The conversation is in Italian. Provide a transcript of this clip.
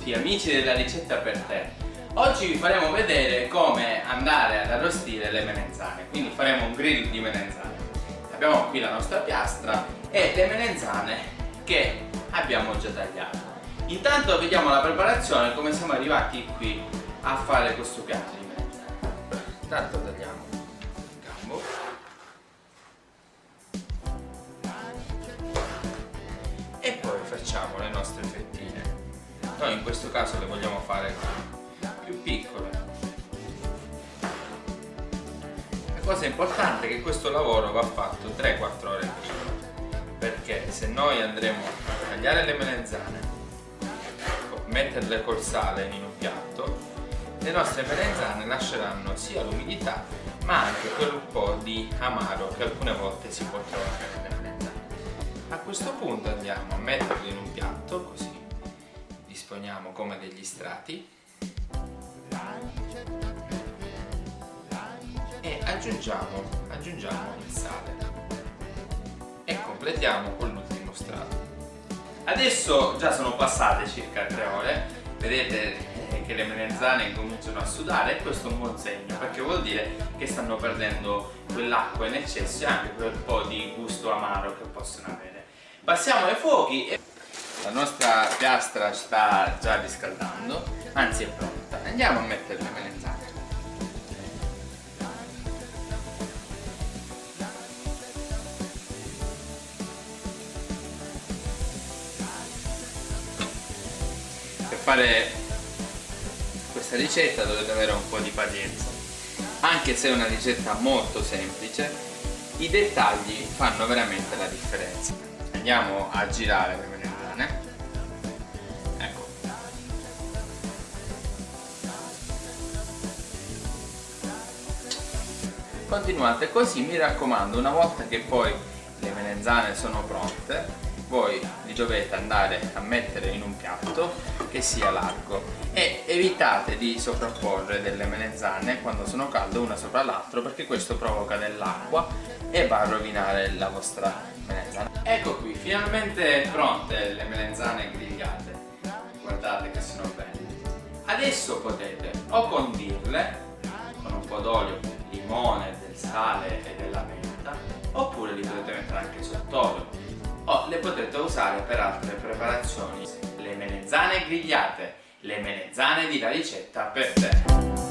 tutti amici della ricetta per te. Oggi vi faremo vedere come andare ad arrostire le melenzane, quindi faremo un grill di melenzane. Abbiamo qui la nostra piastra e le melenzane che abbiamo già tagliato. Intanto vediamo la preparazione, come siamo arrivati qui a fare questo piatto di melenzane. Intanto tagliamo il gambo. E poi facciamo le nostre fettine. Noi in questo caso le vogliamo fare più piccole. La cosa importante è che questo lavoro va fatto 3-4 ore prima, perché se noi andremo a tagliare le melenzane, metterle col sale in un piatto, le nostre melenzane lasceranno sia l'umidità ma anche quel po' di amaro che alcune volte si può trovare nelle melenzane. A questo punto andiamo a metterlo in un piatto, così disponiamo come degli strati e aggiungiamo il sale e completiamo con l'ultimo strato. Adesso già sono passate circa 3 ore, vedete che le melenzane cominciano a sudare e questo è un buon segno, perché vuol dire che stanno perdendo quell'acqua in eccesso e anche quel po' di gusto amaro che possono avere. Passiamo ai fuochi e la nostra piastra sta già riscaldando, anzi è pronta. Andiamo a mettere le melenzane. Per fare questa ricetta dovete avere un po' di pazienza, anche se è una ricetta molto semplice, i dettagli fanno veramente la differenza. Andiamo a girare le melenzane. Ecco. Continuate così, mi raccomando, una volta che poi le melenzane sono pronte, voi li dovete andare a mettere in un piatto che sia largo e evitate di sovrapporre delle melenzane quando sono calde una sopra l'altro, perché questo provoca dell'acqua e va a rovinare la vostra melenzana. Ecco qui, finalmente pronte le melenzane grigliate. Guardate che sono belle. Adesso potete o condirle con un po' d'olio, limone, del sale e della menta, oppure li potete mettere anche sott'olio, o le potete usare per altre preparazioni. Le melenzane grigliate, le melenzane di La Ricetta per te.